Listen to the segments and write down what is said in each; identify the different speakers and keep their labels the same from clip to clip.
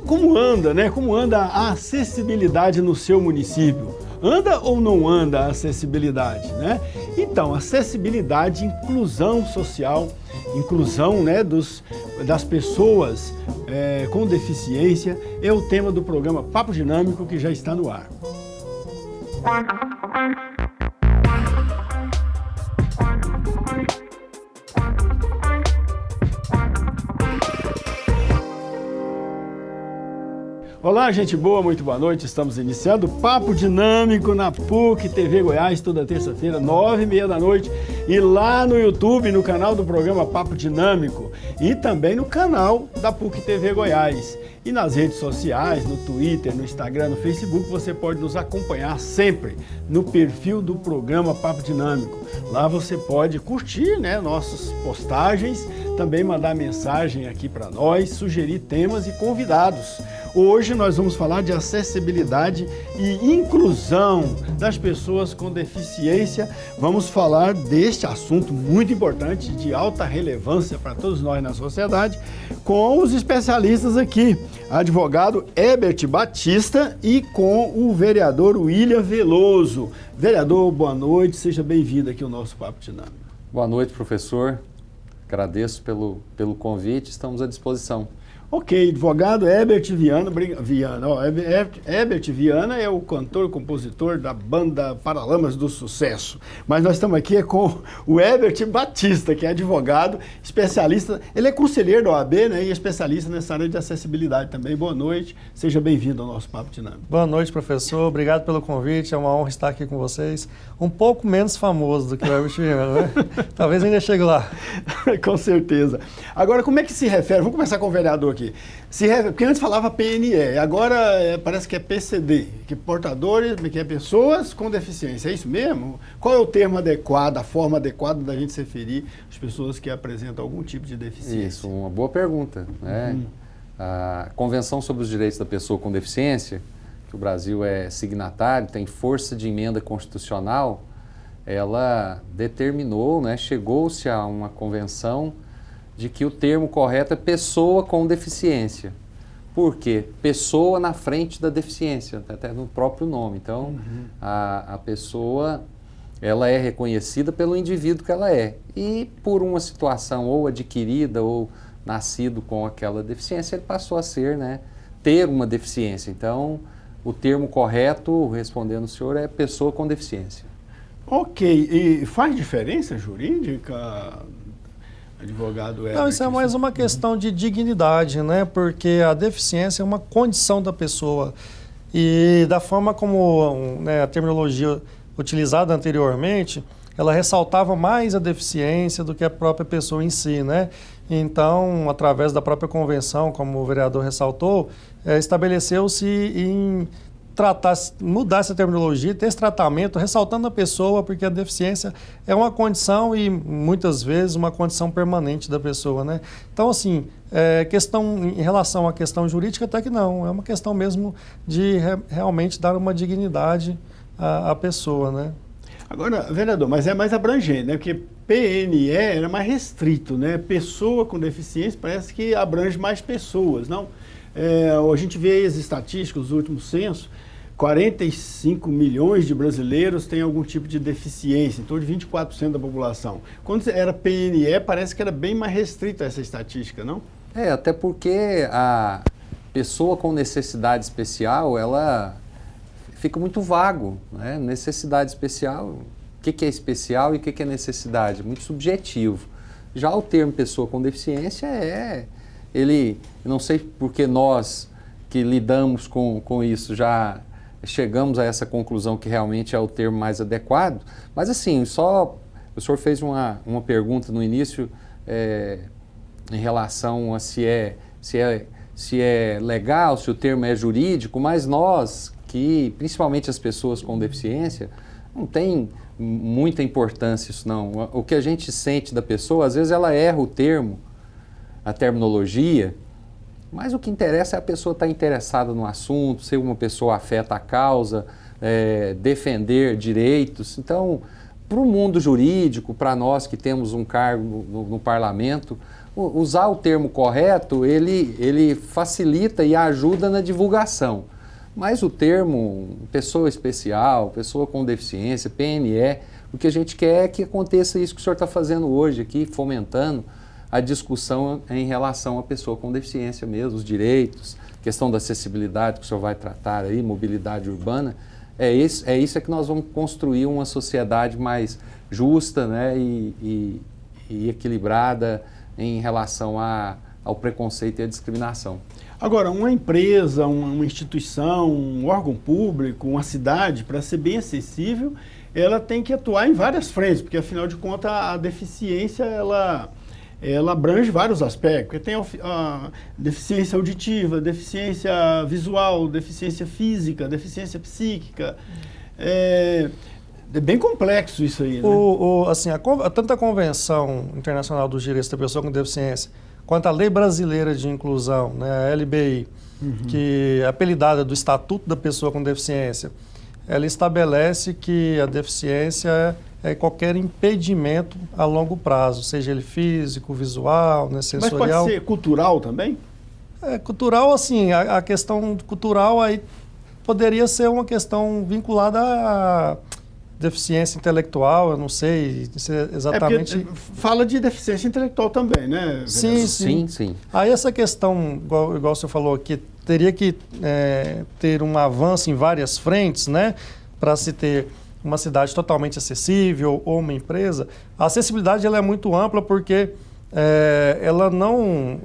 Speaker 1: Como anda, né? Como anda a acessibilidade no seu município? Anda ou não anda a acessibilidade, né? Então, acessibilidade, inclusão social, inclusão, né, das pessoas com deficiência é o tema do programa Papo Dinâmico que já está no ar. Olá, gente boa, muito boa noite. Estamos iniciando o Papo Dinâmico na PUC TV Goiás, toda terça-feira, 9h30 da noite. E lá no YouTube, no canal do programa Papo Dinâmico. E também no canal da PUC TV Goiás. E nas redes sociais, no Twitter, no Instagram, no Facebook, você pode nos acompanhar sempre no perfil do programa Papo Dinâmico. Lá você pode curtir, né, nossas postagens, também mandar mensagem aqui para nós, sugerir temas e convidados. Hoje nós vamos falar de acessibilidade e inclusão das pessoas com deficiência. Vamos falar deste assunto muito importante, de alta relevância para todos nós na sociedade, com os especialistas aqui, advogado Herbert Batista e com o vereador William Veloso. Vereador, boa noite, seja bem-vindo aqui ao nosso Papo Dinâmico.
Speaker 2: Boa noite, professor. Agradeço pelo convite, estamos à disposição.
Speaker 1: Ok, advogado Herbert Viana. Herbert Viana é o cantor e compositor da banda Paralamas do Sucesso. Mas nós estamos aqui com o Herbert Batista, que é advogado, especialista. Ele é conselheiro da OAB, né, e especialista nessa área de acessibilidade também. Boa noite, seja bem-vindo ao nosso Papo Dinâmico.
Speaker 3: Boa noite, professor. Obrigado pelo convite. É uma honra estar aqui com vocês. Um pouco menos famoso do que o Herbert Viana, né? Talvez ainda chegue lá.
Speaker 1: Com certeza. Agora, como é que se refere? Vamos começar com o vereador aqui. Porque antes falava PNE, agora parece que é PCD, que portadores, que é pessoas com deficiência, é isso mesmo? Qual é o termo adequado, a forma adequada da gente se referir às pessoas que apresentam algum tipo de deficiência?
Speaker 2: Isso, uma boa pergunta, né? A Convenção sobre os Direitos da Pessoa com Deficiência, que o Brasil é signatário, tem força de emenda constitucional, ela determinou, né, chegou-se a uma convenção de que o termo correto é pessoa com deficiência. Por quê? Pessoa na frente da deficiência, até no próprio nome. Então, a pessoa, ela é reconhecida pelo indivíduo que ela é. E por uma situação ou adquirida ou nascido com aquela deficiência, ele passou a ser, né, ter uma deficiência. Então, o termo correto, respondendo o senhor, é pessoa com deficiência.
Speaker 1: Ok. E faz diferença jurídica, advogado Herbert?
Speaker 3: Não, isso é mais uma questão de dignidade, né? Porque a deficiência é uma condição da pessoa. E da forma como, né, a terminologia utilizada anteriormente, ela ressaltava mais a deficiência do que a própria pessoa em si, né? Então, através da própria convenção, como o vereador ressaltou, estabeleceu-se em mudar essa terminologia, ter esse tratamento, ressaltando a pessoa, porque a deficiência é uma condição e, muitas vezes, uma condição permanente da pessoa, né? Então, assim, questão em relação à questão jurídica, até que não, é uma questão mesmo de realmente dar uma dignidade à pessoa, né?
Speaker 1: Agora, vereador, mas é mais abrangente, né? Porque PNE era mais restrito, né? Pessoa com deficiência parece que abrange mais pessoas, não? A gente vê aí as estatísticas, os últimos censos, 45 milhões de brasileiros têm algum tipo de deficiência, em torno de 24% da população. Quando era PNE, parece que era bem mais restrita essa estatística, não?
Speaker 2: Até porque a pessoa com necessidade especial, ela fica muito vago, né? Necessidade especial, o que é especial e o que é necessidade? Muito subjetivo. Já o termo pessoa com deficiência não sei porque nós que lidamos com isso já chegamos a essa conclusão que realmente é o termo mais adequado, mas assim, o senhor fez uma pergunta no início em relação a se é legal, se o termo é jurídico, mas nós, principalmente as pessoas com deficiência, não tem muita importância isso não. O que a gente sente da pessoa, às vezes ela erra o termo, a terminologia, mas o que interessa é a pessoa estar interessada no assunto, ser uma pessoa afeta a causa, defender direitos. Então, para o mundo jurídico, para nós que temos um cargo no parlamento, usar o termo correto, ele facilita e ajuda na divulgação. Mas o termo pessoa especial, pessoa com deficiência, PNE, o que a gente quer é que aconteça isso que o senhor está fazendo hoje aqui, fomentando a discussão em relação à pessoa com deficiência mesmo, os direitos, questão da acessibilidade que o senhor vai tratar aí, mobilidade urbana. É isso que nós vamos construir uma sociedade mais justa, né, e equilibrada em relação ao preconceito e à discriminação.
Speaker 1: Agora, uma empresa, uma instituição, um órgão público, uma cidade, para ser bem acessível, ela tem que atuar em várias frentes, porque afinal de contas a deficiência ela abrange vários aspectos, porque tem a deficiência auditiva, deficiência visual, deficiência física, deficiência psíquica. É bem complexo isso aí, né?
Speaker 3: Assim, tanto a Convenção Internacional dos Direitos da Pessoa com Deficiência, quanto a Lei Brasileira de Inclusão, né, a LBI, que é apelidada do Estatuto da Pessoa com Deficiência, ela estabelece que a deficiência é qualquer impedimento a longo prazo, seja ele físico, visual, né, sensorial.
Speaker 1: Mas pode ser cultural também?
Speaker 3: Cultural, assim, a questão cultural aí poderia ser uma questão vinculada à deficiência intelectual, eu não sei exatamente.
Speaker 1: Porque fala de deficiência intelectual também, né?
Speaker 3: Sim. Aí essa questão, igual o senhor falou, que teria que ter um avanço em várias frentes, né, para se ter uma cidade totalmente acessível ou uma empresa. A acessibilidade ela é muito ampla porque ela não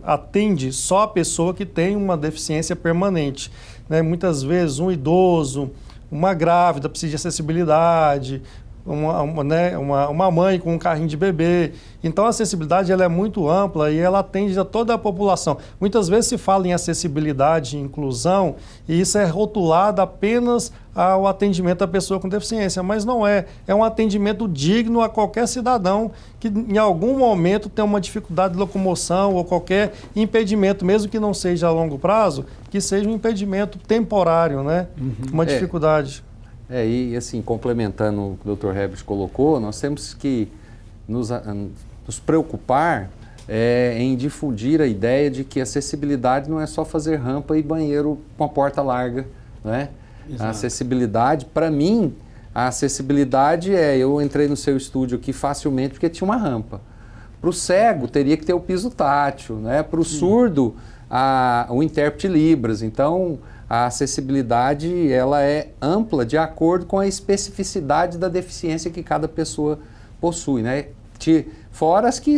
Speaker 3: atende só a pessoa que tem uma deficiência permanente, né? Muitas vezes um idoso, uma grávida precisa de acessibilidade, uma mãe com um carrinho de bebê. Então a acessibilidade ela é muito ampla e ela atende a toda a população. Muitas vezes se fala em acessibilidade e inclusão e isso é rotulado apenas ao atendimento à pessoa com deficiência, mas não é. É um atendimento digno a qualquer cidadão que em algum momento tem uma dificuldade de locomoção ou qualquer impedimento, mesmo que não seja a longo prazo, que seja um impedimento temporário, né? Uma dificuldade.
Speaker 2: E assim, complementando o que o Dr. Herbert colocou, nós temos que nos preocupar em difundir a ideia de que acessibilidade não é só fazer rampa e banheiro com a porta larga, né? A acessibilidade, para mim, a acessibilidade eu entrei no seu estúdio aqui facilmente porque tinha uma rampa. Para o cego, teria que ter o piso tátil, né? Para o surdo, o intérprete Libras. Então, a acessibilidade ela é ampla de acordo com a especificidade da deficiência que cada pessoa possui, né? Fora as que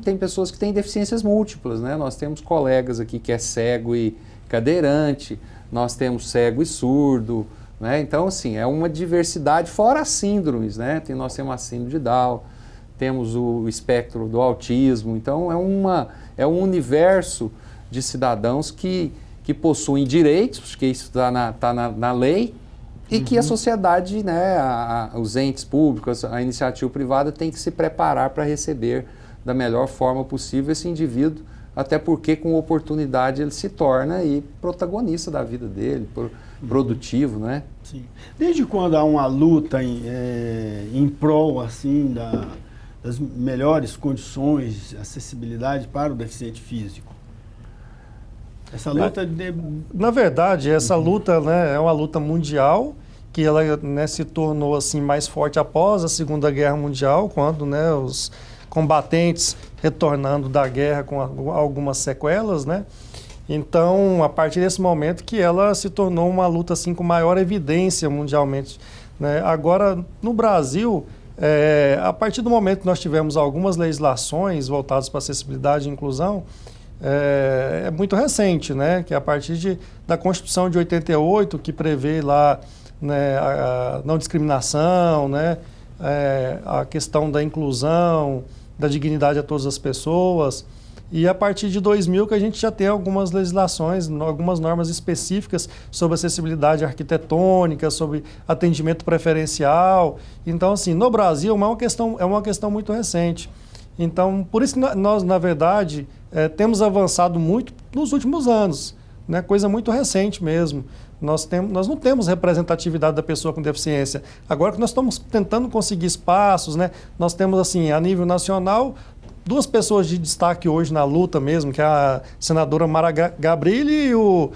Speaker 2: tem pessoas que têm deficiências múltiplas, né? Nós temos colegas aqui que é cego e cadeirante, nós temos cego e surdo, né? Então, assim, é uma diversidade, fora as síndromes, né? Nós temos a síndrome de Down, temos o espectro do autismo, então é um universo de cidadãos que possuem direitos, porque isso está na lei, e que a sociedade, né, os entes públicos, a iniciativa privada tem que se preparar para receber da melhor forma possível esse indivíduo, até porque com oportunidade ele se torna protagonista da vida dele, produtivo, né?
Speaker 1: Sim. Desde quando há uma luta em prol assim, das melhores condições de acessibilidade para o deficiente físico? Essa luta...
Speaker 3: Na verdade, essa luta, né, é uma luta mundial, que ela, né, se tornou assim, mais forte após a Segunda Guerra Mundial, quando, né, os combatentes retornando da guerra com algumas sequelas, né? Então, a partir desse momento que ela se tornou uma luta assim, com maior evidência mundialmente, né? Agora, no Brasil, a partir do momento que nós tivemos algumas legislações voltadas para acessibilidade e inclusão, é muito recente, né? Que é a partir da Constituição de 88, que prevê lá, né, a não discriminação, né? A questão da inclusão, da dignidade a todas as pessoas. E a partir de 2000 que a gente já tem algumas legislações, algumas normas específicas sobre acessibilidade arquitetônica, sobre atendimento preferencial. Então, assim, no Brasil é uma questão muito recente. Então, por isso que nós, na verdade, temos avançado muito nos últimos anos, né? Coisa muito recente mesmo. Nós não temos representatividade da pessoa com deficiência. Agora que nós estamos tentando conseguir espaços, né? Nós temos, assim, a nível nacional, duas pessoas de destaque hoje na luta mesmo, que é a senadora Mara Gabrilli e o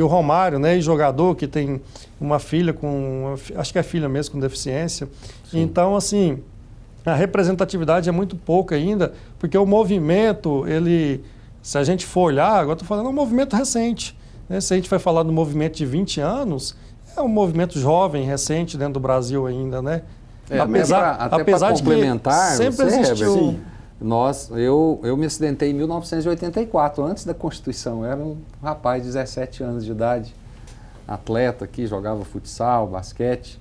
Speaker 3: Romário, né, jogador que tem uma filha acho que é filha mesmo, com deficiência. Sim. Então, assim, a representatividade é muito pouca ainda, porque o movimento, se a gente for olhar, agora estou falando, é um movimento recente. Né? Se a gente vai falar do movimento de 20 anos, é um movimento jovem, recente dentro do Brasil ainda, né?
Speaker 2: Até para complementar,
Speaker 3: sempre existiu.
Speaker 2: Eu me acidentei em 1984, antes da Constituição. Eu era um rapaz de 17 anos de idade, atleta aqui, jogava futsal, basquete.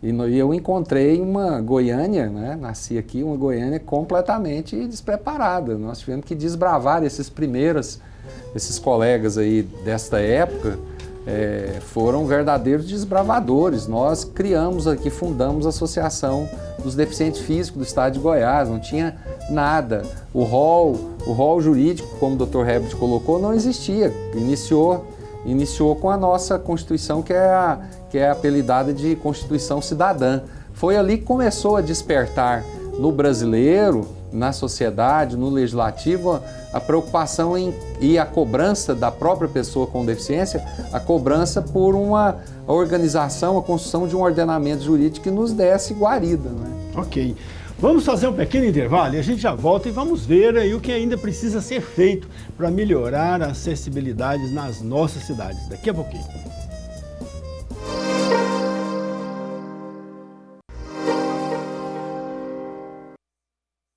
Speaker 2: E eu encontrei uma Goiânia, né? Nasci aqui, uma Goiânia completamente despreparada. Nós tivemos que desbravar esses colegas aí desta época. Foram verdadeiros desbravadores. Nós criamos aqui, fundamos a Associação dos Deficientes Físicos do Estado de Goiás, não tinha nada. O rol jurídico, como o Dr. Herbert colocou, não existia. Iniciou com a nossa Constituição, que é apelidada de Constituição Cidadã. Foi ali que começou a despertar no brasileiro, na sociedade, no legislativo, a preocupação e a cobrança da própria pessoa com deficiência, a cobrança por uma organização, a construção de um ordenamento jurídico que nos desse guarida. Né?
Speaker 1: Ok. Vamos fazer um pequeno intervalo e a gente já volta e vamos ver aí o que ainda precisa ser feito para melhorar a acessibilidade nas nossas cidades. Daqui a pouquinho.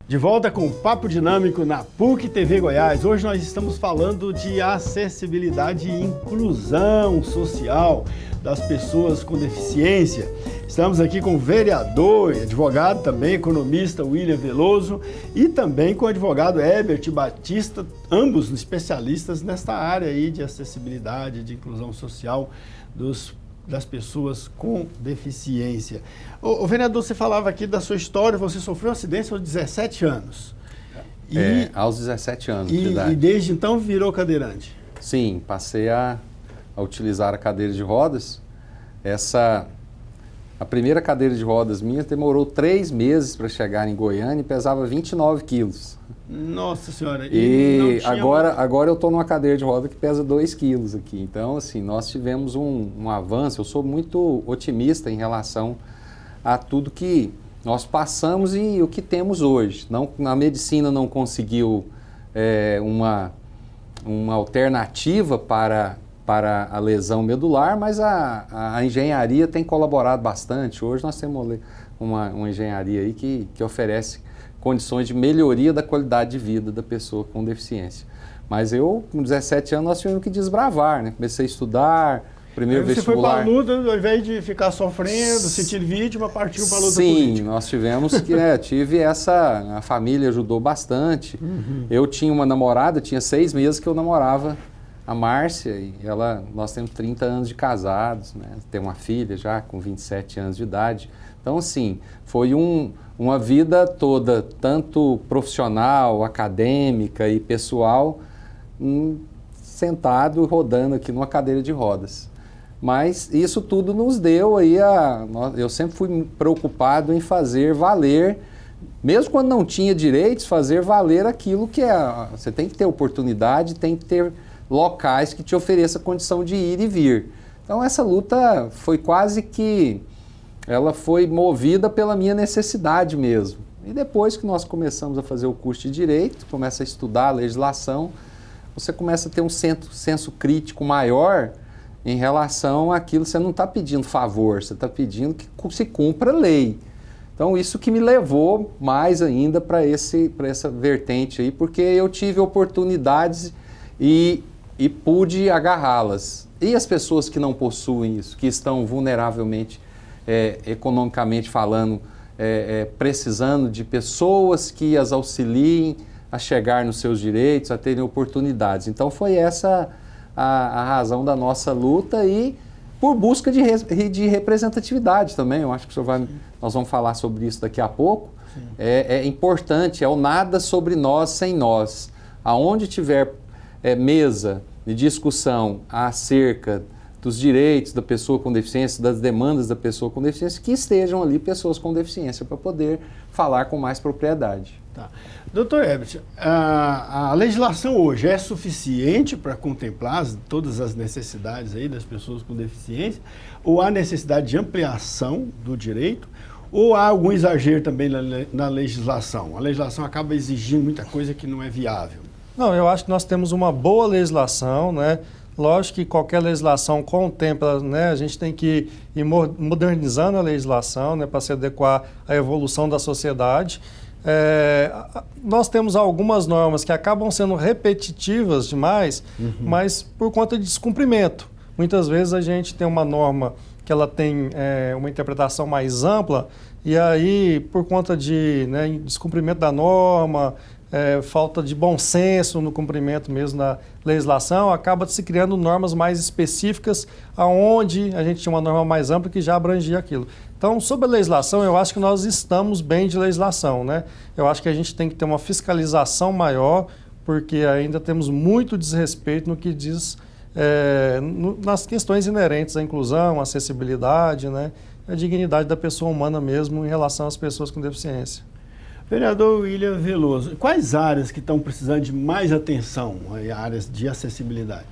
Speaker 1: De volta com o Papo Dinâmico na PUC TV Goiás. Hoje nós estamos falando de acessibilidade e inclusão social das pessoas com deficiência. Estamos aqui com o vereador e advogado também, economista William Veloso, e também com o advogado Herbert Batista, ambos especialistas nesta área aí de acessibilidade, de inclusão social das pessoas com deficiência. O vereador, você falava aqui da sua história, você sofreu um acidente aos 17 anos.
Speaker 2: Aos 17 anos de idade.
Speaker 1: E desde então virou cadeirante?
Speaker 2: Sim, passei a utilizar a cadeira de rodas. A primeira cadeira de rodas minha demorou 3 meses para chegar em Goiânia e pesava 29 quilos.
Speaker 1: Nossa Senhora!
Speaker 2: E agora eu estou numa cadeira de roda que pesa 2 quilos aqui. Então, assim, nós tivemos um avanço. Eu sou muito otimista em relação a tudo que nós passamos e o que temos hoje. A medicina não conseguiu uma alternativa para a lesão medular, mas a engenharia tem colaborado bastante. Hoje nós temos uma engenharia aí que oferece condições de melhoria da qualidade de vida da pessoa com deficiência. Mas eu, com 17 anos, nós tivemos que desbravar, né? Comecei a estudar, primeiro
Speaker 1: você
Speaker 2: vestibular.
Speaker 1: Você foi para a luta, ao invés de ficar sofrendo, sentir vítima, partiu para a luta
Speaker 2: Sim,
Speaker 1: política.
Speaker 2: nós tivemos que, a família ajudou bastante.
Speaker 1: Uhum.
Speaker 2: Eu tinha uma namorada, tinha 6 meses que eu namorava a Márcia, e nós temos 30 anos de casados, né? Tem uma filha já com 27 anos de idade. Então, assim, foi uma vida toda, tanto profissional, acadêmica e pessoal, sentado, rodando aqui numa cadeira de rodas. Mas isso tudo nos deu aí eu sempre fui preocupado em fazer valer, mesmo quando não tinha direitos, fazer valer aquilo que você tem que ter oportunidade, tem que ter locais que te ofereçam a condição de ir e vir. Então essa luta foi quase que, ela foi movida pela minha necessidade mesmo. E depois que nós começamos a fazer o curso de Direito, começa a estudar a legislação, você começa a ter um senso crítico maior em relação àquilo. Você não está pedindo favor, você está pedindo que se cumpra a lei. Então isso que me levou mais ainda para essa vertente aí, porque eu tive oportunidades e pude agarrá-las. E as pessoas que não possuem isso, que estão vulneravelmente, economicamente falando, precisando de pessoas que as auxiliem a chegar nos seus direitos, a terem oportunidades. Então foi essa a razão da nossa luta e por busca de representatividade também. Eu acho que nós vamos falar sobre isso daqui a pouco. É importante, é o nada sobre nós sem nós. Aonde tiver mesa de discussão acerca dos direitos da pessoa com deficiência, das demandas da pessoa com deficiência, que estejam ali pessoas com deficiência para poder falar com mais propriedade.
Speaker 1: Tá. Doutor Herbert, a legislação hoje é suficiente para contemplar todas as necessidades aí das pessoas com deficiência? Ou há necessidade de ampliação do direito? Ou há algum exagero também na legislação? A legislação acaba exigindo muita coisa que não é viável.
Speaker 3: Não, eu acho que nós temos uma boa legislação, né? Lógico que qualquer legislação contempla, né? A gente tem que ir modernizando a legislação, né? Para se adequar à evolução da sociedade. Nós temos algumas normas que acabam sendo repetitivas demais, mas por conta de descumprimento. Muitas vezes a gente tem uma norma que ela tem uma interpretação mais ampla e aí, por conta de descumprimento da norma, falta de bom senso no cumprimento mesmo da legislação, acaba se criando normas mais específicas, aonde a gente tinha uma norma mais ampla que já abrangia aquilo. Então, sobre a legislação, eu acho que nós estamos bem de legislação, né? Eu acho que a gente tem que ter uma fiscalização maior, porque ainda temos muito desrespeito no que diz nas questões inerentes à inclusão, à acessibilidade, né? A dignidade da pessoa humana mesmo em relação às pessoas com deficiência.
Speaker 1: Vereador William Veloso, quais áreas que estão precisando de mais atenção, áreas de acessibilidade?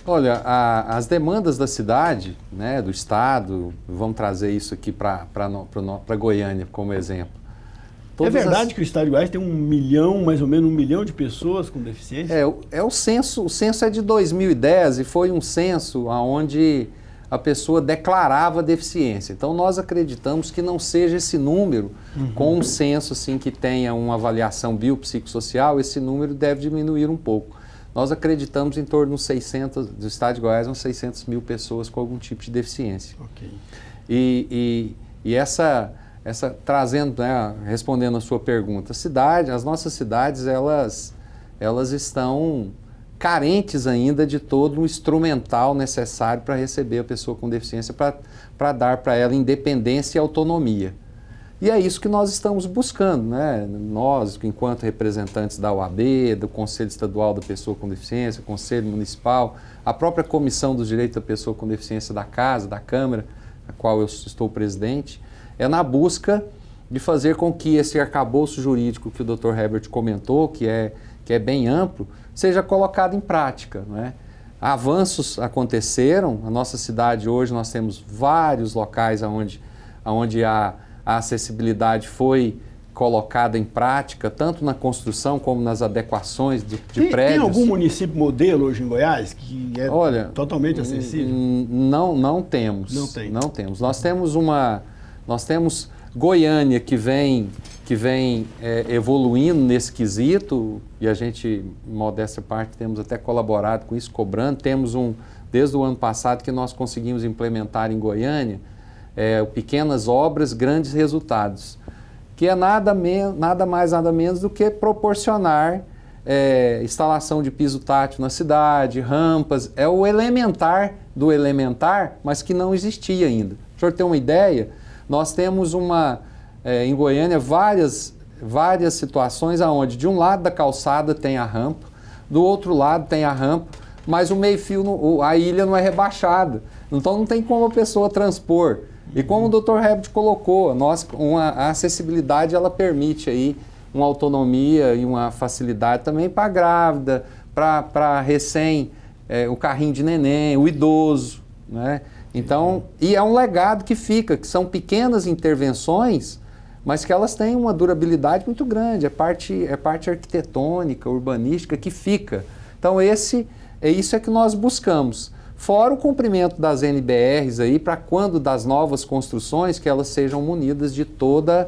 Speaker 2: Olha, as demandas da cidade, né, do estado, vamos trazer isso aqui para Goiânia como exemplo.
Speaker 1: É verdade que o estado de Goiás tem mais ou menos 1 milhão de pessoas com deficiência?
Speaker 2: O censo é de 2010 e foi um censo onde a pessoa declarava deficiência. Então, nós acreditamos que não seja esse número, com um censo assim, que tenha uma avaliação biopsicossocial, esse número deve diminuir um pouco. Nós acreditamos em torno de 600, do estado de Goiás, uns 600 mil pessoas com algum tipo de deficiência.
Speaker 1: Okay.
Speaker 2: E essa trazendo, né, respondendo a sua pergunta, as nossas cidades, elas estão carentes ainda de todo o instrumental necessário para receber a pessoa com deficiência, para dar para ela independência e autonomia. E é isso que nós estamos buscando, né? Nós, enquanto representantes da OAB, do Conselho Estadual da Pessoa com Deficiência, Conselho Municipal, a própria Comissão dos Direitos da Pessoa com Deficiência da Casa, da Câmara, a qual eu estou presidente, é na busca de fazer com que esse arcabouço jurídico que o Dr. Herbert comentou, que é bem amplo, seja colocado em prática, né? Avanços aconteceram, a nossa cidade hoje nós temos vários locais onde a acessibilidade foi colocada em prática, tanto na construção como nas adequações de prédios.
Speaker 1: Tem algum município modelo hoje em Goiás que é totalmente acessível?
Speaker 2: Não temos. Não temos. Nós temos Goiânia que vem evoluindo nesse quesito, e a gente, modéstia à parte, temos até colaborado com isso, cobrando. Temos desde o ano passado que nós conseguimos implementar em Goiânia pequenas obras, grandes resultados, que é nada mais, nada menos do que proporcionar instalação de piso tátil na cidade, rampas, é o elementar do elementar, mas que não existia ainda. Para o senhor ter uma ideia, nós temos em Goiânia várias situações onde de um lado da calçada tem a rampa, do outro lado tem a rampa, mas o meio-fio, a ilha não é rebaixada. Então não tem como a pessoa transpor. E como o Dr. Herbert colocou, a acessibilidade ela permite aí uma autonomia e uma facilidade também para a grávida, para o carrinho de neném, o idoso, né? Então, e é um legado que fica, que são pequenas intervenções, mas que elas têm uma durabilidade muito grande, é parte arquitetônica, urbanística que fica. Então, isso é que nós buscamos. Fora o cumprimento das NBRs aí, para quando das novas construções, que elas sejam munidas de todo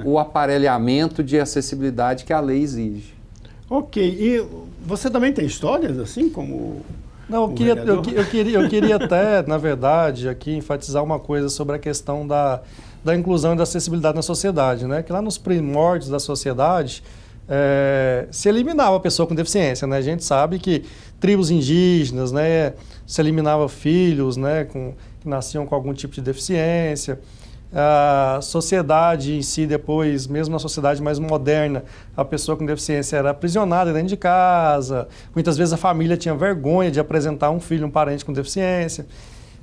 Speaker 2: o aparelhamento de acessibilidade que a lei exige.
Speaker 1: Ok, e você também tem histórias assim como...
Speaker 3: Não, eu queria até, na verdade, aqui enfatizar uma coisa sobre a questão da inclusão e da acessibilidade na sociedade, né? Que lá nos primórdios da sociedade se eliminava a pessoa com deficiência, né? A gente sabe que tribos indígenas, né, se eliminava filhos, né, que nasciam com algum tipo de deficiência. A sociedade em si, depois, mesmo na sociedade mais moderna, a pessoa com deficiência era aprisionada dentro de casa. Muitas vezes a família tinha vergonha de apresentar um filho, um parente com deficiência.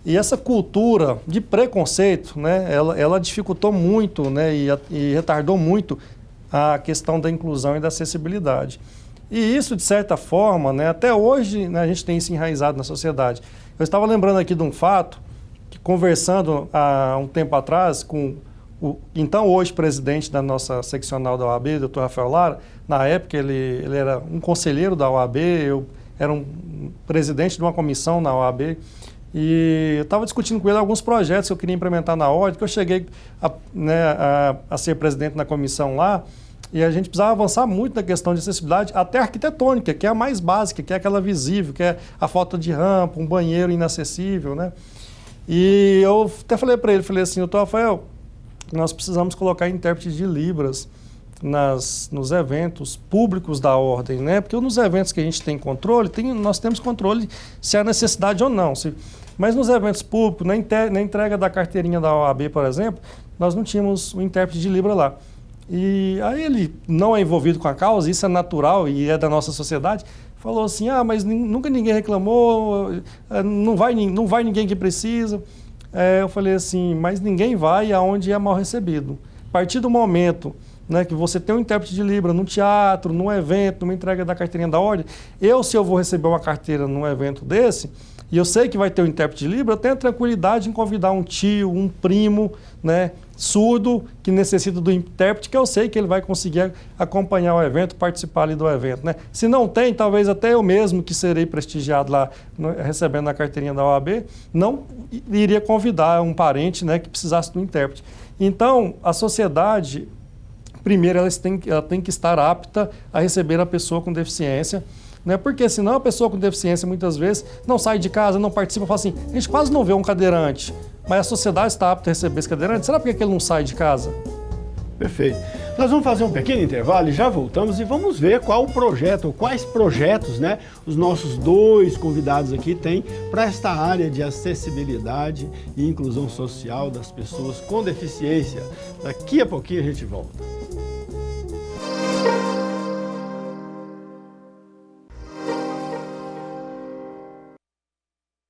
Speaker 3: E essa cultura de preconceito, né, ela dificultou muito, né, e retardou muito a questão da inclusão e da acessibilidade. E isso, de certa forma, né, até hoje, né, a gente tem isso enraizado na sociedade. Eu estava lembrando aqui de um fato, que conversando há um tempo atrás com o então hoje presidente da nossa seccional da OAB, Dr. Rafael Lara. Na época ele era um conselheiro da OAB, eu era um presidente de uma comissão na OAB, e eu estava discutindo com ele alguns projetos que eu queria implementar na ordem, que eu cheguei a ser presidente na comissão lá, e a gente precisava avançar muito na questão de acessibilidade, até arquitetônica, que é a mais básica, que é aquela visível, que é a falta de rampa, um banheiro inacessível, né? E eu até falei para ele, falei assim, doutor Rafael, nós precisamos colocar intérprete de Libras nos eventos públicos da ordem, né? Porque nos eventos que a gente tem controle, nós temos controle se há necessidade ou não. Mas nos eventos públicos, na entrega da carteirinha da OAB, por exemplo, nós não tínhamos o intérprete de Libra lá. E aí ele não é envolvido com a causa, isso é natural e é da nossa sociedade, falou assim, mas nunca ninguém reclamou, não vai ninguém que precisa. Eu falei assim, mas ninguém vai aonde é mal recebido. A partir do momento, né, que você tem um intérprete de Libra num teatro, num evento, numa entrega da carteirinha da ordem, se eu vou receber uma carteira num evento desse, e eu sei que vai ter um intérprete de Libra, eu tenho a tranquilidade em convidar um tio, um primo, né, surdo, que necessita do intérprete, que eu sei que ele vai conseguir acompanhar o evento, participar ali do evento, né? Se não tem, talvez até eu mesmo, que serei prestigiado lá, recebendo a carteirinha da OAB, não iria convidar um parente, né, que precisasse do intérprete. Então, a sociedade, primeiro, ela tem que estar apta a receber a pessoa com deficiência, né? Porque senão a pessoa com deficiência, muitas vezes, não sai de casa, não participa, fala assim, a gente quase não vê um cadeirante, mas a sociedade está apta a receber esse cadeirante, será porque ele não sai de casa?
Speaker 1: Perfeito. Nós vamos fazer um pequeno intervalo e já voltamos e vamos ver quais projetos, né, os nossos dois convidados aqui têm para esta área de acessibilidade e inclusão social das pessoas com deficiência. Daqui a pouquinho a gente volta.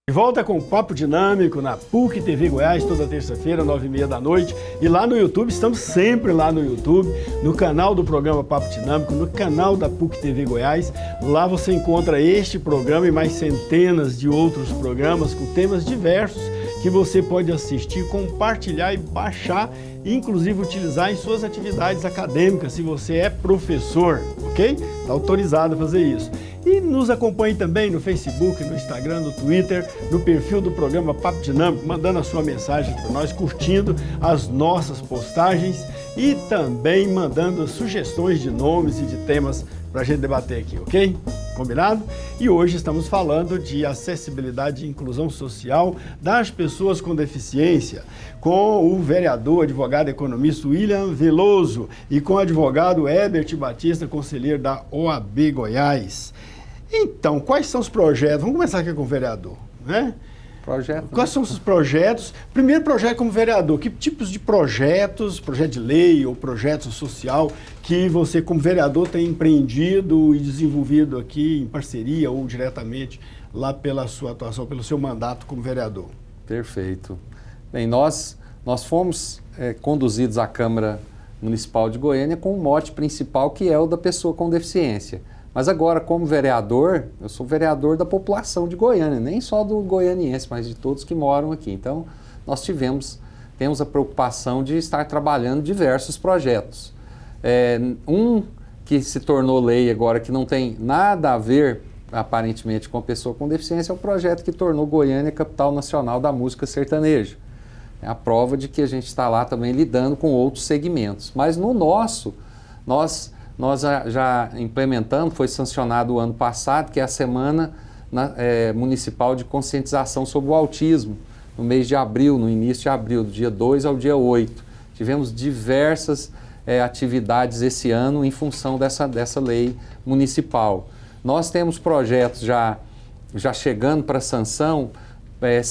Speaker 1: De volta com o Papo Dinâmico na PUC TV Goiás, toda terça-feira, 9h30 da noite. E lá no YouTube, estamos sempre lá no YouTube, no canal do programa Papo Dinâmico, no canal da PUC TV Goiás. Lá você encontra este programa e mais centenas de outros programas com temas diversos que você pode assistir, compartilhar e baixar, e inclusive utilizar em suas atividades acadêmicas, se você é professor, ok? Está autorizado a fazer isso. E nos acompanhe também no Facebook, no Instagram, no Twitter, no perfil do programa Papo Dinâmico, mandando a sua mensagem para nós, curtindo as nossas postagens e também mandando sugestões de nomes e de temas para a gente debater aqui, ok? Combinado? E hoje estamos falando de acessibilidade e inclusão social das pessoas com deficiência, com o vereador, advogado e economista William Veloso e com o advogado Herbert Batista, conselheiro da OAB Goiás. Então, quais são os projetos? Vamos começar aqui com o vereador, né? Quais são os projetos? Primeiro projeto como vereador, que tipos de projetos, projeto de lei ou projeto social que você como vereador tem empreendido e desenvolvido aqui em parceria ou diretamente lá pela sua atuação, pelo seu mandato como vereador?
Speaker 2: Perfeito. Bem, nós fomos conduzidos à Câmara Municipal de Goiânia com o mote principal que é o da pessoa com deficiência. Mas agora, como vereador, eu sou vereador da população de Goiânia, nem só do goianiense, mas de todos que moram aqui. Então, nós temos a preocupação de estar trabalhando diversos projetos. Um que se tornou lei agora, que não tem nada a ver, aparentemente, com a pessoa com deficiência, é o projeto que tornou Goiânia capital nacional da música sertaneja. É a prova de que a gente está lá também lidando com outros segmentos. Mas no nosso, nós já implementamos, foi sancionado o ano passado, que é a Semana Municipal de Conscientização sobre o Autismo, no mês de abril, no início de abril, do dia 2 ao dia 8. Tivemos diversas atividades esse ano em função dessa lei municipal. Nós temos projetos já chegando para sanção,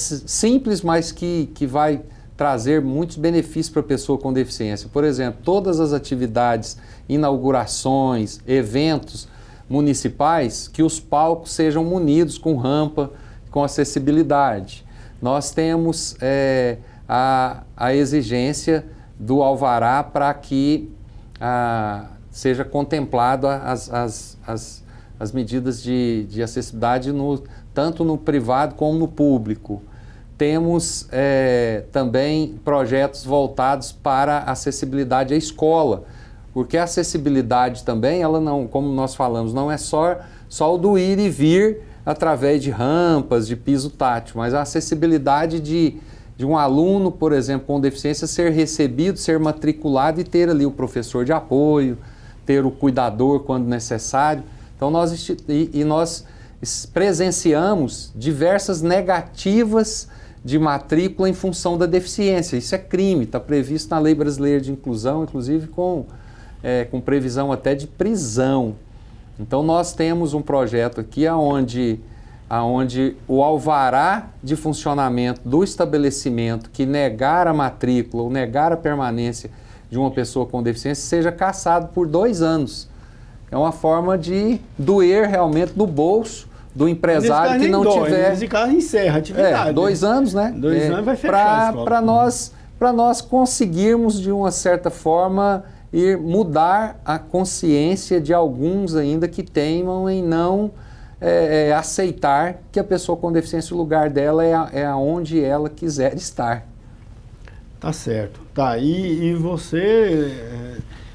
Speaker 2: simples, mas que vai trazer muitos benefícios para a pessoa com deficiência. Por exemplo, todas as atividades, inaugurações, eventos municipais, que os palcos sejam munidos com rampa, com acessibilidade. nós temos a exigência do alvará para que seja contemplado as medidas de acessibilidade tanto no privado como no público. Temos também projetos voltados para a acessibilidade à escola, porque a acessibilidade também, ela não, como nós falamos, não é só o do ir e vir através de rampas, de piso tátil, mas a acessibilidade de um aluno, por exemplo, com deficiência, ser recebido, ser matriculado e ter ali o professor de apoio, ter o cuidador quando necessário. Então, nós presenciamos diversas negativas de matrícula em função da deficiência. Isso é crime, está previsto na Lei Brasileira de Inclusão, inclusive com previsão até de prisão. Então, nós temos um projeto aqui onde o alvará de funcionamento do estabelecimento que negar a matrícula ou negar a permanência de uma pessoa com deficiência seja cassado por 2 anos. É uma forma de doer realmente no bolso do empresário que não tiver...
Speaker 1: Nesse caso, encerra a atividade.
Speaker 2: 2 anos, né?
Speaker 1: 2 anos vai fechar a escola.
Speaker 2: Para nós conseguirmos, de uma certa forma, mudar a consciência de alguns ainda que teimam em não aceitar que a pessoa com deficiência, o lugar dela é onde ela quiser estar.
Speaker 1: Tá certo. Tá, e você,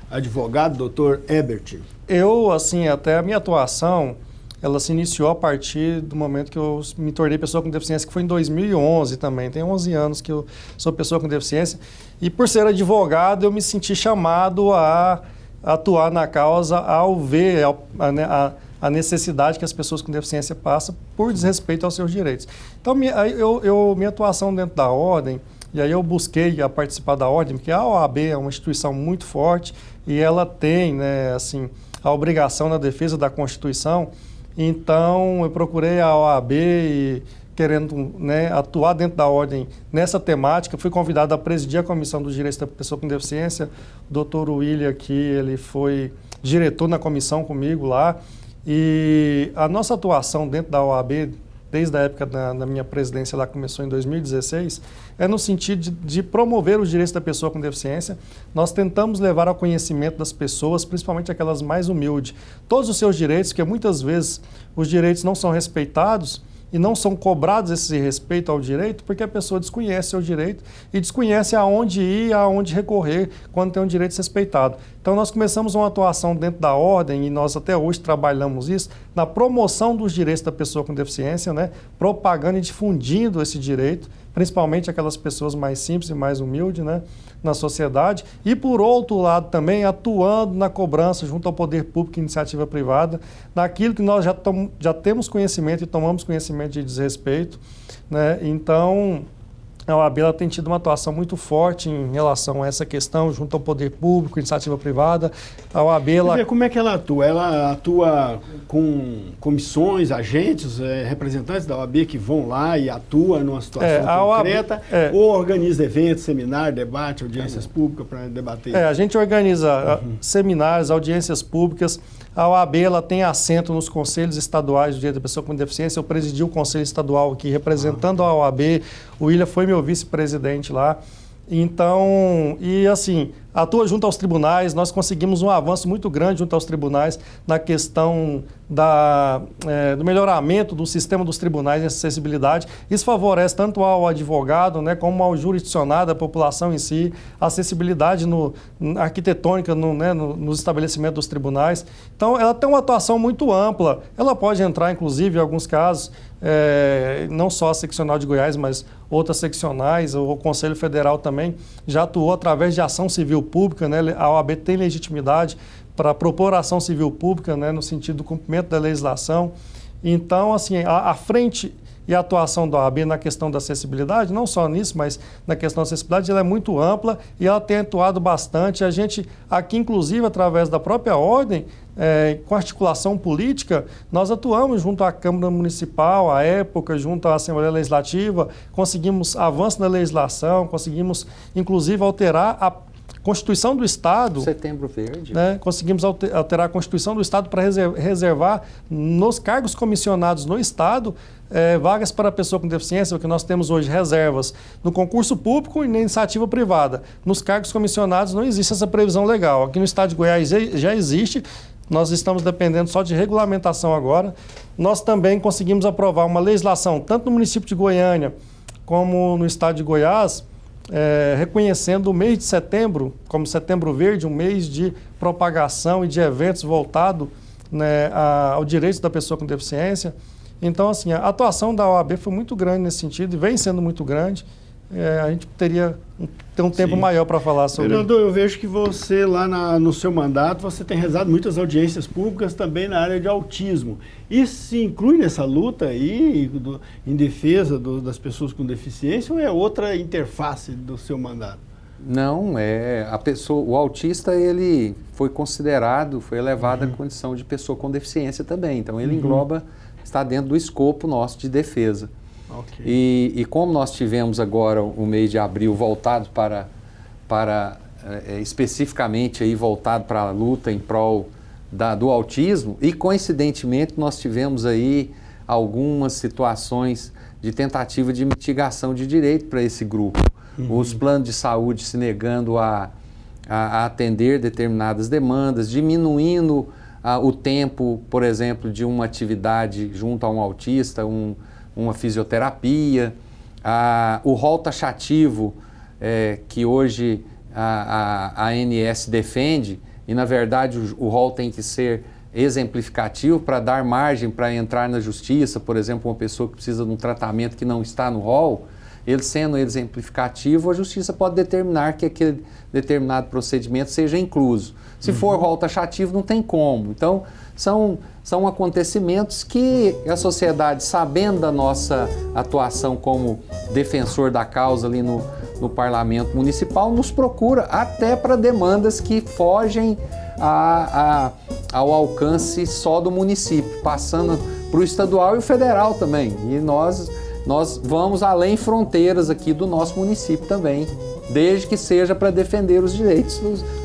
Speaker 1: advogado, doutor Ebert?
Speaker 3: Eu, assim, até a minha atuação, ela se iniciou a partir do momento que eu me tornei pessoa com deficiência, que foi em 2011 também. Tem 11 anos que eu sou pessoa com deficiência. E por ser advogado, eu me senti chamado a atuar na causa ao ver a necessidade que as pessoas com deficiência passam por desrespeito aos seus direitos. Então, minha atuação dentro da ordem, e aí eu busquei a participar da ordem, porque a OAB é uma instituição muito forte e ela tem, né, assim, a obrigação na defesa da Constituição. Então, eu procurei a OAB e querendo, né, atuar dentro da ordem nessa temática. Fui convidado a presidir a Comissão dos Direitos da Pessoa com Deficiência. O Dr. William aqui, ele foi diretor na comissão comigo lá. E a nossa atuação dentro da OAB, desde a época da minha presidência, lá começou em 2016, é no sentido de promover os direitos da pessoa com deficiência. Nós tentamos levar ao conhecimento das pessoas, principalmente aquelas mais humildes, todos os seus direitos, porque muitas vezes os direitos não são respeitados e não são cobrados esse respeito ao direito porque a pessoa desconhece seu direito e desconhece aonde ir, aonde recorrer quando tem um direito respeitado. Então nós começamos uma atuação dentro da ordem e nós até hoje trabalhamos isso na promoção dos direitos da pessoa com deficiência, né? Propagando e difundindo esse direito, principalmente aquelas pessoas mais simples e mais humildes, né, na sociedade. E, por outro lado, também atuando na cobrança junto ao poder público e iniciativa privada, naquilo que nós já temos conhecimento e tomamos conhecimento de desrespeito, né? Então, a OAB tem tido uma atuação muito forte em relação a essa questão, junto ao poder público, iniciativa privada. A OAB,
Speaker 1: como é que ela atua? Ela atua com comissões, agentes, representantes da OAB que vão lá e atuam numa situação concreta, ou organiza eventos, seminários, debate, audiências públicas para debater?
Speaker 3: A gente organiza seminários, audiências públicas. A OAB ela tem assento nos conselhos estaduais do Direito da Pessoa com Deficiência. Eu presidi o conselho estadual aqui, representando a OAB. O William foi meu vice-presidente lá. Então, e assim, atua junto aos tribunais. Nós conseguimos um avanço muito grande junto aos tribunais na questão do melhoramento do sistema dos tribunais de acessibilidade. Isso favorece tanto ao advogado, né, como ao jurisdicionado, a população em si, a acessibilidade arquitetônica nos estabelecimentos dos tribunais. Então, ela tem uma atuação muito ampla. Ela pode entrar, inclusive, em alguns casos, não só a seccional de Goiás, mas outras seccionais, o Conselho Federal também já atuou através de ação civil pública, né? A OAB tem legitimidade para propor ação civil pública, né, no sentido do cumprimento da legislação. Então, assim, a frente e a atuação da OAB na questão da acessibilidade, não só nisso, mas na questão da acessibilidade, ela é muito ampla e ela tem atuado bastante. A gente, aqui, inclusive, através da própria ordem, com articulação política, nós atuamos junto à Câmara Municipal, à época, junto à Assembleia Legislativa, conseguimos avanço na legislação, conseguimos, inclusive, alterar Constituição do Estado...
Speaker 2: Setembro Verde.
Speaker 3: Né, conseguimos alterar a Constituição do Estado para reservar nos cargos comissionados no Estado vagas para a pessoa com deficiência, porque nós temos hoje reservas no concurso público e na iniciativa privada. Nos cargos comissionados não existe essa previsão legal. Aqui no Estado de Goiás já existe, nós estamos dependendo só de regulamentação agora. Nós também conseguimos aprovar uma legislação, tanto no município de Goiânia como no Estado de Goiás, reconhecendo o mês de setembro como Setembro Verde, um mês de propagação e de eventos voltado, né, ao direito da pessoa com deficiência. Então, assim, a atuação da OAB foi muito grande nesse sentido e vem sendo muito grande. A gente teria ter um tempo maior para falar sobre isso.
Speaker 1: Vereador, eu vejo que você lá no seu mandato, você tem realizado muitas audiências públicas também na área de autismo. Isso se inclui nessa luta aí em defesa das pessoas com deficiência ou é outra interface do seu mandato?
Speaker 2: Não, o autista ele foi considerado, foi elevado à condição de pessoa com deficiência também. Então ele engloba, está dentro do escopo nosso de defesa.
Speaker 1: Okay.
Speaker 2: E como nós tivemos agora o mês de abril voltado para especificamente aí voltado para a luta em prol do autismo, e coincidentemente nós tivemos aí algumas situações de tentativa de mitigação de direito para esse grupo. Os planos de saúde se negando a atender determinadas demandas, diminuindo o tempo, por exemplo, de uma atividade junto a um autista, uma fisioterapia, o rol taxativo que hoje a ANS defende, e na verdade o rol tem que ser exemplificativo para dar margem para entrar na justiça, por exemplo, uma pessoa que precisa de um tratamento que não está no rol, ele sendo exemplificativo, a justiça pode determinar que aquele determinado procedimento seja incluso. Se for rol taxativo, não tem como. Então, são acontecimentos que a sociedade, sabendo da nossa atuação como defensor da causa ali no parlamento municipal, nos procura até para demandas que fogem ao alcance só do município, passando para o estadual e o federal também. E nós vamos além fronteiras aqui do nosso município também, desde que seja para defender os direitos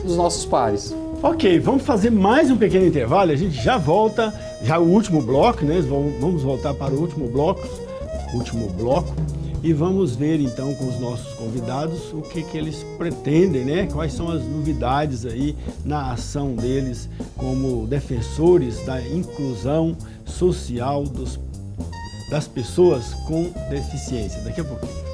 Speaker 2: dos nossos pares.
Speaker 1: Ok, vamos fazer mais um pequeno intervalo, a gente já volta, já o último bloco, né? Vamos voltar para o último bloco, e vamos ver então com os nossos convidados o que eles pretendem, né? Quais são as novidades aí na ação deles como defensores da inclusão social das pessoas com deficiência. Daqui a pouquinho.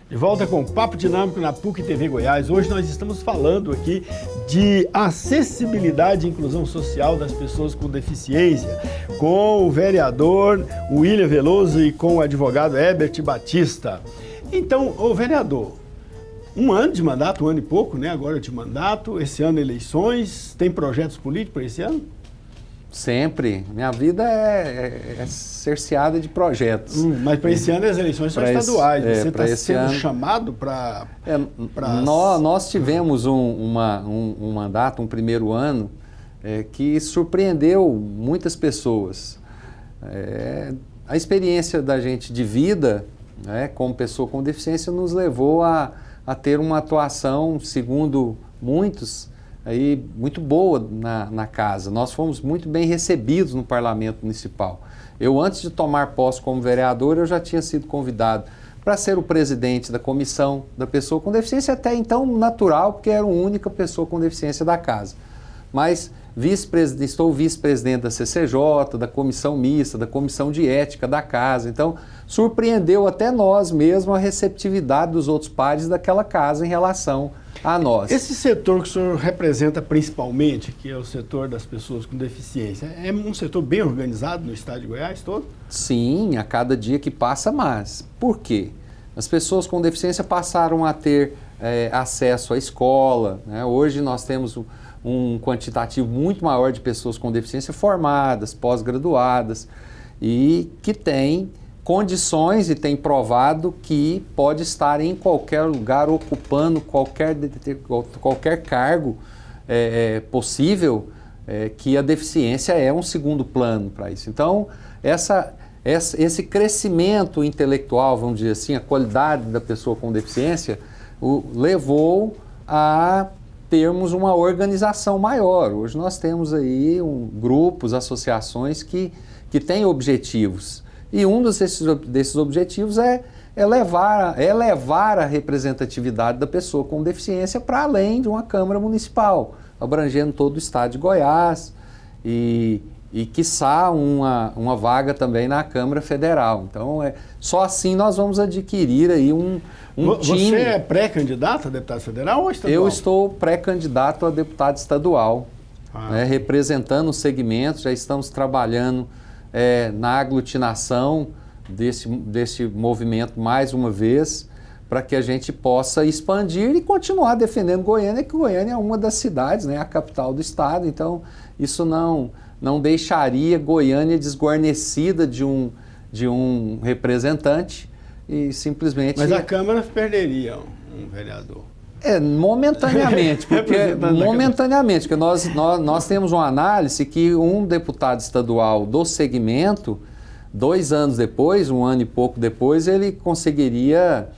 Speaker 1: De volta com o Papo Dinâmico na PUC TV Goiás. Hoje nós estamos falando aqui de acessibilidade e inclusão social das pessoas com deficiência, com o vereador William Veloso e com o advogado Herbert Batista. Então, ô vereador, um ano de mandato, um ano e pouco, né? Agora de mandato, esse ano eleições, tem projetos políticos para esse ano?
Speaker 2: Sempre. Minha vida é cerceada de projetos.
Speaker 1: Mas para esse ano as eleições são estaduais. Você está sendo chamado para...
Speaker 2: Nós tivemos um mandato, um primeiro ano, que surpreendeu muitas pessoas. A experiência da gente de vida, como pessoa com deficiência, nos levou a ter uma atuação, segundo muitos, aí, muito boa na casa. Nós fomos muito bem recebidos no Parlamento Municipal. Eu, antes de tomar posse como vereador, eu já tinha sido convidado para ser o presidente da comissão da pessoa com deficiência, até então natural, porque era a única pessoa com deficiência da casa. Mas estou vice-presidente da CCJ, da comissão mista, da comissão de ética da casa. Então, surpreendeu até nós mesmos a receptividade dos outros pares daquela casa em relação a nós.
Speaker 1: Esse setor que o senhor representa principalmente, que é o setor das pessoas com deficiência, é um setor bem organizado no estado de Goiás todo?
Speaker 2: Sim, a cada dia que passa mais. Por quê? As pessoas com deficiência passaram a ter acesso à escola, né? Hoje nós temos um quantitativo muito maior de pessoas com deficiência formadas, pós-graduadas, e que têm condições e tem provado que pode estar em qualquer lugar, ocupando qualquer cargo possível, que a deficiência é um segundo plano para isso. Então, esse crescimento intelectual, vamos dizer assim, a qualidade da pessoa com deficiência, levou a termos uma organização maior. Hoje nós temos aí grupos, associações que têm objetivos. E um desses objetivos é levar a representatividade da pessoa com deficiência para além de uma Câmara Municipal, abrangendo todo o estado de Goiás e quiçá, uma vaga também na Câmara Federal. Então, só assim nós vamos adquirir aí um time.
Speaker 1: Você é pré-candidato a deputado federal ou estadual?
Speaker 2: Eu estou pré-candidato a deputado estadual, representando o segmento, já estamos trabalhando na aglutinação desse movimento mais uma vez, para que a gente possa expandir e continuar defendendo Goiânia, que Goiânia é uma das cidades, né, a capital do estado, então isso não deixaria Goiânia desguarnecida de um representante e simplesmente...
Speaker 1: Mas a Câmara perderia um vereador.
Speaker 2: Momentaneamente, porque nós temos uma análise que um deputado estadual do segmento, 2 anos depois, 1 ano e pouco depois, ele conseguiria,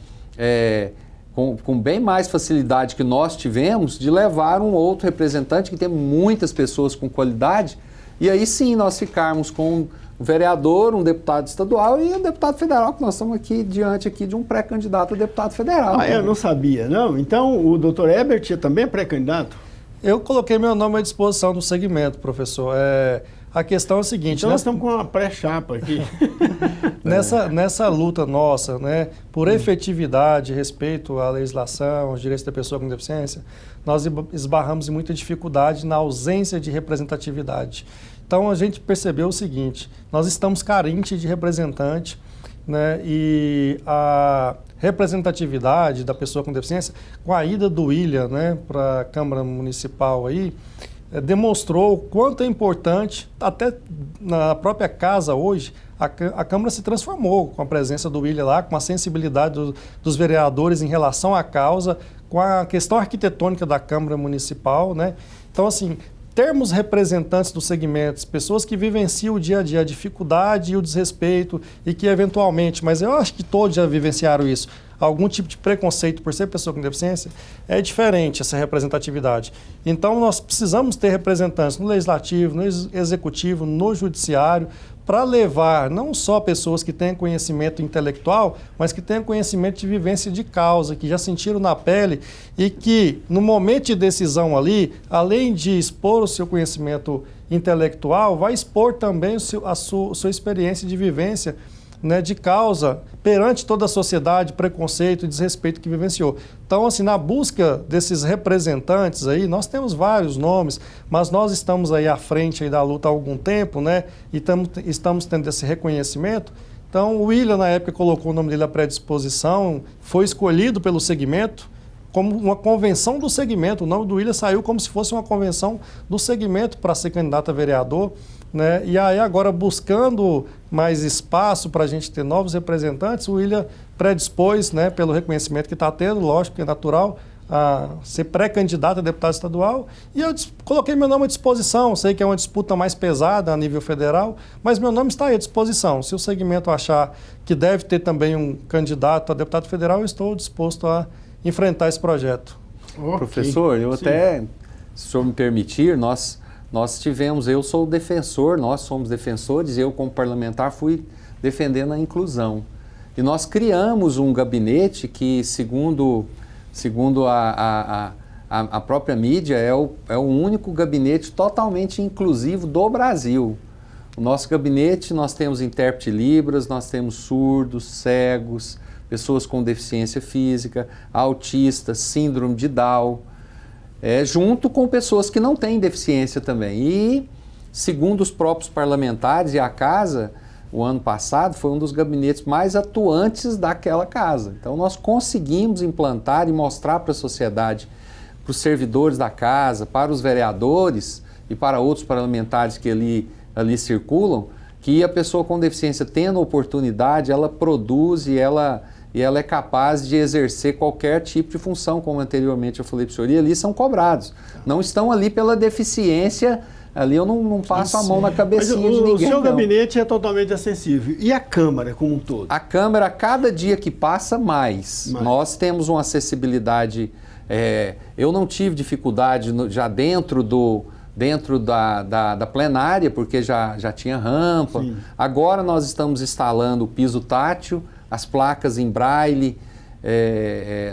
Speaker 2: com bem mais facilidade que nós tivemos, de levar um outro representante, que tem muitas pessoas com qualidade, e aí sim nós ficarmos com um vereador, um deputado estadual e um deputado federal, que nós estamos aqui diante de um pré-candidato a deputado federal.
Speaker 1: Eu não sabia, não. Então o doutor Herbert é também pré-candidato?
Speaker 3: Eu coloquei meu nome à disposição do segmento, professor. A questão é a seguinte...
Speaker 1: Então nós estamos com uma pré-chapa aqui.
Speaker 3: Nessa luta nossa, né, por efetividade, respeito à legislação, aos direitos da pessoa com deficiência, nós esbarramos em muita dificuldade na ausência de representatividade. Então a gente percebeu o seguinte, nós estamos carentes de representante, né, e a representatividade da pessoa com deficiência, com a ida do William, né, para a Câmara Municipal aí, demonstrou o quanto é importante, até na própria casa hoje, a Câmara se transformou com a presença do William lá, com a sensibilidade dos vereadores em relação à causa, com a questão arquitetônica da Câmara Municipal, né? Então, assim, termos representantes dos segmentos, pessoas que vivenciam o dia a dia, a dificuldade e o desrespeito e que eventualmente, mas eu acho que todos já vivenciaram isso, algum tipo de preconceito por ser pessoa com deficiência, é diferente essa representatividade. Então nós precisamos ter representantes no legislativo, no executivo, no judiciário, para levar não só pessoas que têm conhecimento intelectual, mas que tenham conhecimento de vivência de causa, que já sentiram na pele e que, no momento de decisão ali, além de expor o seu conhecimento intelectual, vai expor também a sua experiência de vivência, né, de causa perante toda a sociedade, preconceito e desrespeito que vivenciou. Então, assim, na busca desses representantes aí, nós temos vários nomes, mas nós estamos aí à frente aí da luta há algum tempo, né, e estamos tendo esse reconhecimento. Então, o William, na época, colocou o nome dele à predisposição, foi escolhido pelo segmento como uma convenção do segmento. O nome do William saiu como se fosse uma convenção do segmento para ser candidato a vereador, né? E aí agora, buscando mais espaço para a gente ter novos representantes, o William predispôs, né, pelo reconhecimento que está tendo, lógico que é natural, a ser pré-candidato a deputado estadual, e eu coloquei meu nome à disposição. Sei que é uma disputa mais pesada a nível federal, mas meu nome está aí à disposição. Se o segmento achar que deve ter também um candidato a deputado federal, eu estou disposto a enfrentar esse projeto.
Speaker 1: Okay.
Speaker 2: Professor, eu até, se o senhor me permitir, nós tivemos, eu sou o defensor, nós somos defensores, eu como parlamentar fui defendendo a inclusão. E nós criamos um gabinete que, segundo a própria mídia, é o único gabinete totalmente inclusivo do Brasil. O nosso gabinete, nós temos intérprete Libras, nós temos surdos, cegos, pessoas com deficiência física, autistas, síndrome de Down, junto com pessoas que não têm deficiência também. E, segundo os próprios parlamentares e a Casa, o ano passado foi um dos gabinetes mais atuantes daquela Casa. Então nós conseguimos implantar e mostrar para a sociedade, para os servidores da Casa, para os vereadores e para outros parlamentares que ali circulam, que a pessoa com deficiência, tendo oportunidade, ela produz e ela e ela é capaz de exercer qualquer tipo de função, como anteriormente eu falei para o senhor, e ali são cobrados. Não estão ali pela deficiência, ali eu não passo a mão na cabecinha de ninguém.
Speaker 1: O seu
Speaker 2: não.
Speaker 1: gabinete é totalmente acessível. E a Câmara como um todo?
Speaker 2: A Câmara, cada dia que passa, mais. Nós temos uma acessibilidade, eu não tive dificuldade já dentro da plenária, porque já tinha rampa.
Speaker 1: Sim.
Speaker 2: Agora nós estamos instalando o piso tátil, as placas em braille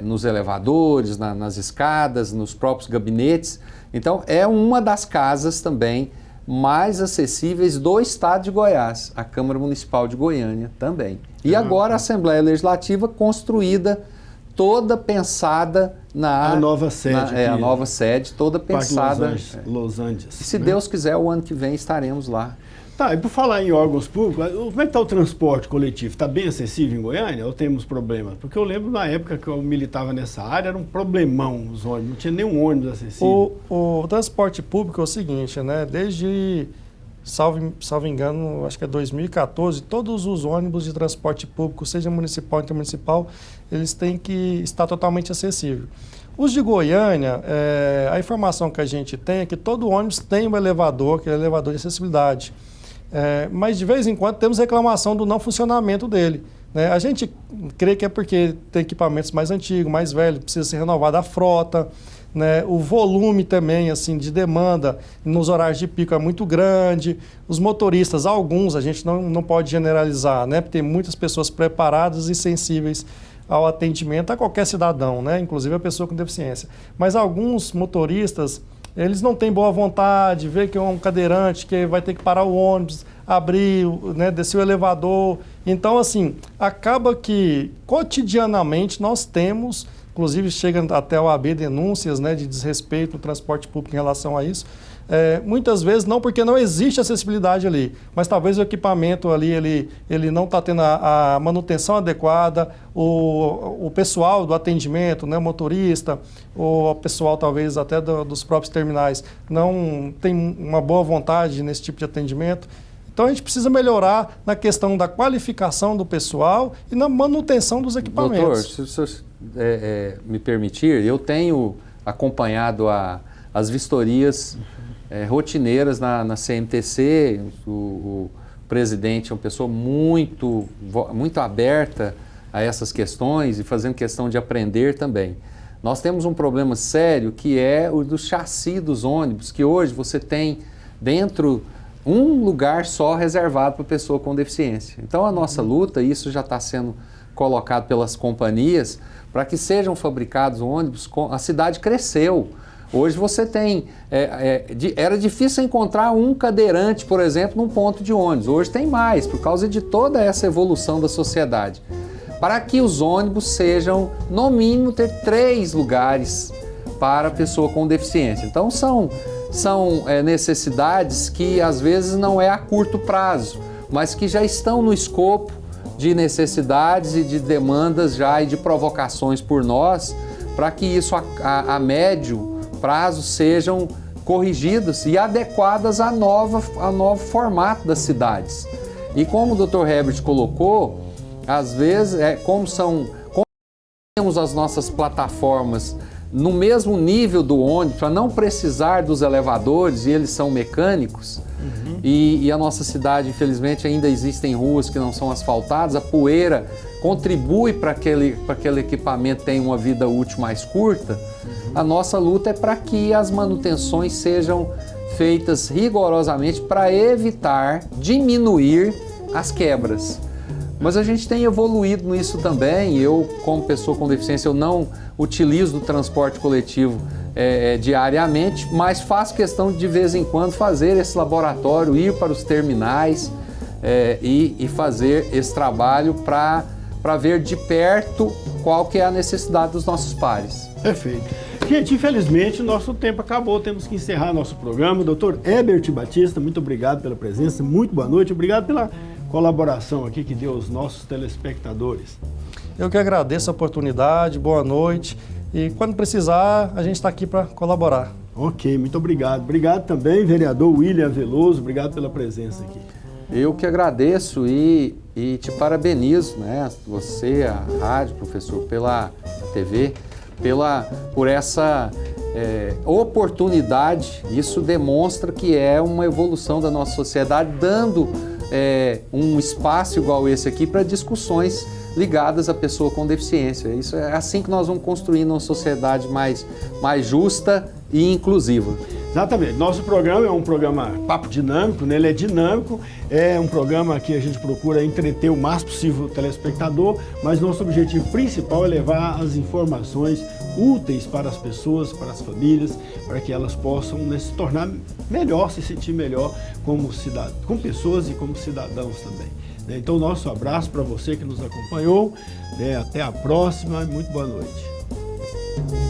Speaker 2: nos elevadores, nas escadas, nos próprios gabinetes. Então, é uma das casas também mais acessíveis do estado de Goiás, a Câmara Municipal de Goiânia também. E agora a Assembleia Legislativa construída, toda pensada
Speaker 1: a nova sede.
Speaker 2: A nova sede, toda pensada.
Speaker 1: Los Angeles.
Speaker 2: E se Deus quiser, o ano que vem estaremos lá.
Speaker 1: Tá, e por falar em órgãos públicos, como é que está o transporte coletivo? Está bem acessível em Goiânia ou temos problemas? Porque eu lembro na época que eu militava nessa área, era um problemão os ônibus, não tinha nenhum ônibus acessível.
Speaker 3: O transporte público é o seguinte, né? Desde, salvo engano, acho que é 2014, todos os ônibus de transporte público, seja municipal ou intermunicipal, eles têm que estar totalmente acessível. Os de Goiânia, a informação que a gente tem é que todo ônibus tem um elevador, que é o elevador de acessibilidade. Mas de vez em quando temos reclamação do não funcionamento dele, né? A gente crê que é porque tem equipamentos mais antigos, mais velhos, precisa ser renovada a frota, né? O volume também assim, de demanda nos horários de pico é muito grande. Os motoristas, alguns, a gente não pode generalizar, né? Porque tem muitas pessoas preparadas e sensíveis ao atendimento a qualquer cidadão, né? Inclusive a pessoa com deficiência. Mas alguns motoristas, eles não têm boa vontade, vê que é um cadeirante que vai ter que parar o ônibus, abrir, né, descer o elevador. Então, assim, acaba que cotidianamente nós temos, inclusive chega até o AB denúncias, né, de desrespeito no transporte público em relação a isso. Muitas vezes não porque não existe acessibilidade ali, mas talvez o equipamento ali ele não está tendo a manutenção adequada, o pessoal do atendimento, né, motorista, ou o pessoal talvez até dos próprios terminais não tem uma boa vontade nesse tipo de atendimento. Então a gente precisa melhorar na questão da qualificação do pessoal e na manutenção dos equipamentos.
Speaker 2: Doutor, se o senhor me permitir, eu tenho acompanhado as vistorias rotineiras na CMTC, o presidente é uma pessoa muito aberta a essas questões e fazendo questão de aprender também. Nós temos um problema sério que é o do chassi dos ônibus, que hoje você tem dentro um lugar só reservado para pessoa com deficiência. Então a nossa luta, isso já está sendo colocado pelas companhias, para que sejam fabricados ônibus, a cidade cresceu. Hoje você tem, era difícil encontrar um cadeirante, por exemplo, num ponto de ônibus. Hoje tem mais, por causa de toda essa evolução da sociedade. Para que os ônibus sejam, no mínimo, ter 3 lugares para a pessoa com deficiência. Então são necessidades que às vezes não é a curto prazo, mas que já estão no escopo de necessidades e de demandas já e de provocações por nós, para que isso a médio prazo sejam corrigidas e adequadas ao novo formato das cidades. E como o Dr. Herbert colocou, às vezes, como temos as nossas plataformas no mesmo nível do ônibus, para não precisar dos elevadores, e eles são mecânicos, e a nossa cidade, infelizmente, ainda existem ruas que não são asfaltadas, a poeira contribui para que aquele equipamento tenha uma vida útil mais curta. A nossa luta é para que as manutenções sejam feitas rigorosamente para evitar, diminuir as quebras. Mas a gente tem evoluído nisso também. Eu, como pessoa com deficiência, eu não utilizo o transporte coletivo diariamente, mas faço questão de vez em quando fazer esse laboratório, ir para os terminais e fazer esse trabalho para ver de perto qual que é a necessidade dos nossos pares.
Speaker 1: Perfeito. Gente, infelizmente o nosso tempo acabou, temos que encerrar nosso programa. Dr. Herbert Batista, muito obrigado pela presença, muito boa noite, obrigado pela colaboração aqui que deu aos nossos telespectadores.
Speaker 3: Eu que agradeço a oportunidade, boa noite, e quando precisar a gente está aqui para colaborar.
Speaker 1: Ok, muito obrigado. Obrigado também, vereador William Veloso, obrigado pela presença aqui.
Speaker 2: Eu que agradeço e te parabenizo, né? Você, a rádio, professor, pela TV, por essa oportunidade. Isso demonstra que é uma evolução da nossa sociedade, dando um espaço igual esse aqui para discussões ligadas à pessoa com deficiência. Isso é assim que nós vamos construindo uma sociedade mais justa e inclusiva.
Speaker 1: Exatamente. Nosso programa é um programa papo dinâmico, né? Ele é dinâmico, é um programa que a gente procura entreter o máximo possível o telespectador, mas nosso objetivo principal é levar as informações úteis para as pessoas, para as famílias, para que elas possam, né, se tornar melhor, se sentir melhor como pessoas e como cidadãos também. Então, nosso abraço para você que nos acompanhou, até a próxima e muito boa noite.